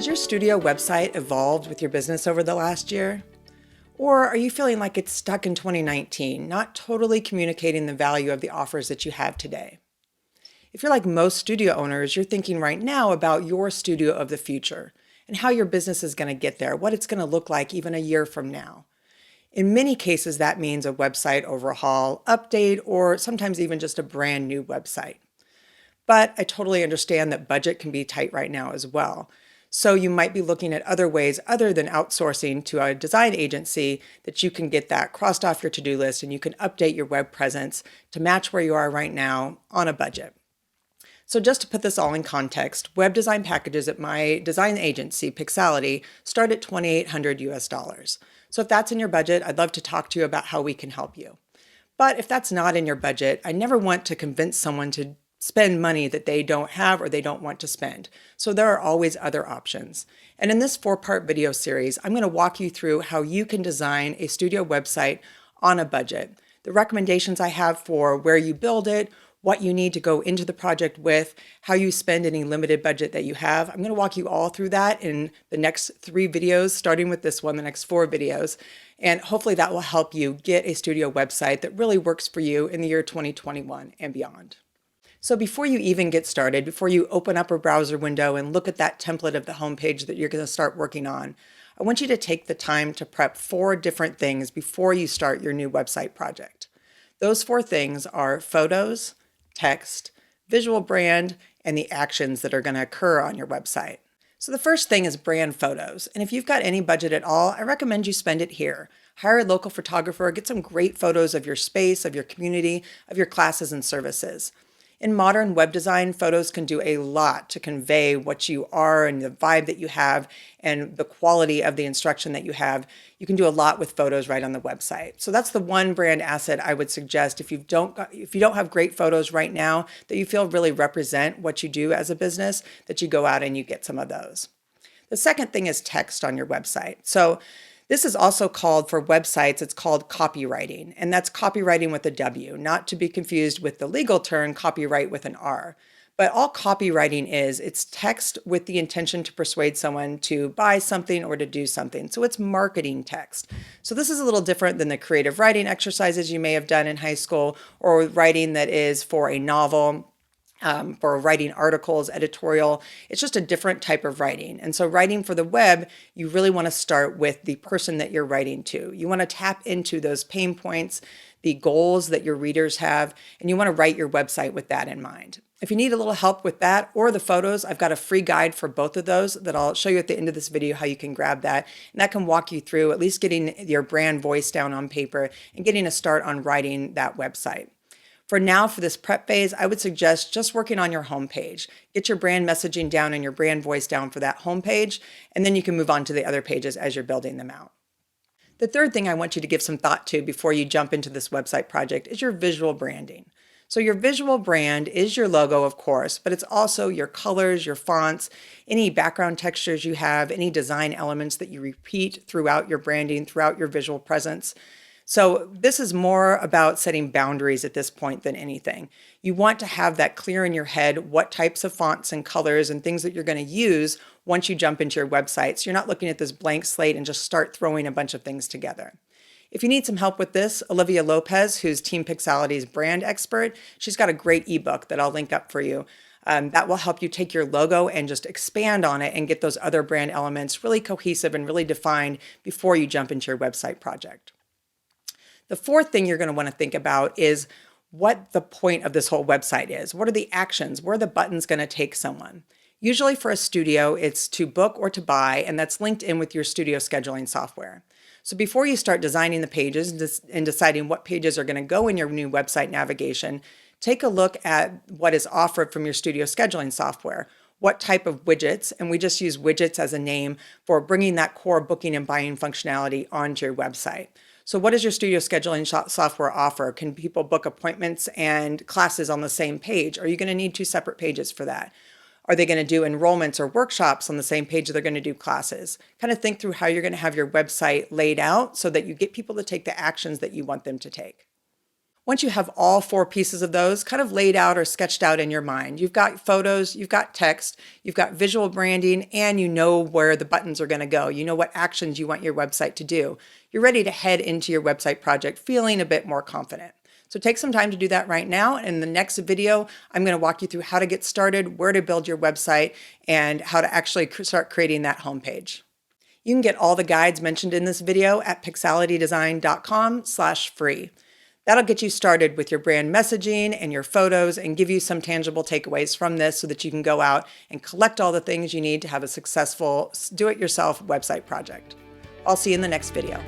Has your studio website evolved with your business over the last year? Or are you feeling like it's stuck in 2019, not totally communicating the value of the offers that you have today? If you're like most studio owners, you're thinking right now about your studio of the future and how your business is going to get there, what it's going to look like even a year from now. In many cases, that means a website overhaul, update, or sometimes even just a brand new website. But I totally understand that budget can be tight right now as well. So you might be looking at other ways other than outsourcing to a design agency that you can get that crossed off your to-do list and you can update your web presence to match where you are right now on a budget. So just to put this all in context, web design packages at my design agency, Pixality, start at $2,800 US. So if that's in your budget, I'd love to talk to you about how we can help you. But if that's not in your budget, I never want to convince someone to spend money that they don't have or they don't want to spend. So there are always other options. And in this 4-part video series, I'm going to walk you through how you can design a studio website on a budget, the recommendations I have for where you build it, what you need to go into the project with, how you spend any limited budget that you have. I'm going to walk you all through that in the next 3 videos, starting with this one, the next 4 videos. And hopefully that will help you get a studio website that really works for you in the year 2021 and beyond. So before you even get started, before you open up a browser window and look at that template of the homepage that you're going to start working on, I want you to take the time to prep 4 different things before you start your new website project. Those 4 things are photos, text, visual brand, and the actions that are going to occur on your website. So the first thing is brand photos. And if you've got any budget at all, I recommend you spend it here. Hire a local photographer, get some great photos of your space, of your community, of your classes and services. In modern web design, photos can do a lot to convey what you are and the vibe that you have and the quality of the instruction that you have. You can do a lot with photos right on the website. So that's the one brand asset I would suggest if you don't have great photos right now that you feel really represent what you do as a business, that you go out and you get some of those. The second thing is text on your website. So this is also called, for websites, it's called copywriting, and that's copywriting with a W, not to be confused with the legal term copyright with an R. But all copywriting is, it's text with the intention to persuade someone to buy something or to do something. So it's marketing text. So this is a little different than the creative writing exercises you may have done in high school or writing that is for a novel. For writing articles, editorial, it's just a different type of writing. And so writing for the web, you really want to start with the person that you're writing to. You want to tap into those pain points, the goals that your readers have, and you want to write your website with that in mind. If you need a little help with that or the photos, I've got a free guide for both of those that I'll show you at the end of this video how you can grab that. And that can walk you through at least getting your brand voice down on paper and getting a start on writing that website. For now, for this prep phase, I would suggest just working on your homepage. Get your brand messaging down and your brand voice down for that homepage, and then you can move on to the other pages as you're building them out. The third thing I want you to give some thought to before you jump into this website project is your visual branding. So your visual brand is your logo, of course, but it's also your colors, your fonts, any background textures you have, any design elements that you repeat throughout your branding, throughout your visual presence. So this is more about setting boundaries at this point than anything. You want to have that clear in your head what types of fonts and colors and things that you're going to use once you jump into your website. So you're not looking at this blank slate and just start throwing a bunch of things together. If you need some help with this, Olivia Lopez, who's Team Pixality's brand expert, she's got a great ebook that I'll link up for you. That will help you take your logo and just expand on it and get those other brand elements really cohesive and really defined before you jump into your website project. The fourth thing you're going to want to think about is what the point of this whole website is. What are the actions? Where are the buttons going to take someone? Usually for a studio, it's to book or to buy, and that's linked in with your studio scheduling software. So before you start designing the pages and deciding what pages are going to go in your new website navigation, take a look at what is offered from your studio scheduling software. What type of widgets, and we just use widgets as a name for bringing that core booking and buying functionality onto your website. So what does your studio scheduling software offer? Can people book appointments and classes on the same page? Are you going to need 2 separate pages for that? Are they going to do enrollments or workshops on the same page that they're going to do classes? Kind of think through how you're going to have your website laid out so that you get people to take the actions that you want them to take. Once you have all 4 pieces of those kind of laid out or sketched out in your mind, you've got photos, you've got text, you've got visual branding, and you know where the buttons are going to go. You know what actions you want your website to do. You're ready to head into your website project feeling a bit more confident. So take some time to do that right now. And in the next video, I'm going to walk you through how to get started, where to build your website, and how to actually start creating that homepage. You can get all the guides mentioned in this video at pixalitydesign.com/free. That'll get you started with your brand messaging and your photos and give you some tangible takeaways from this so that you can go out and collect all the things you need to have a successful do-it-yourself website project. I'll see you in the next video.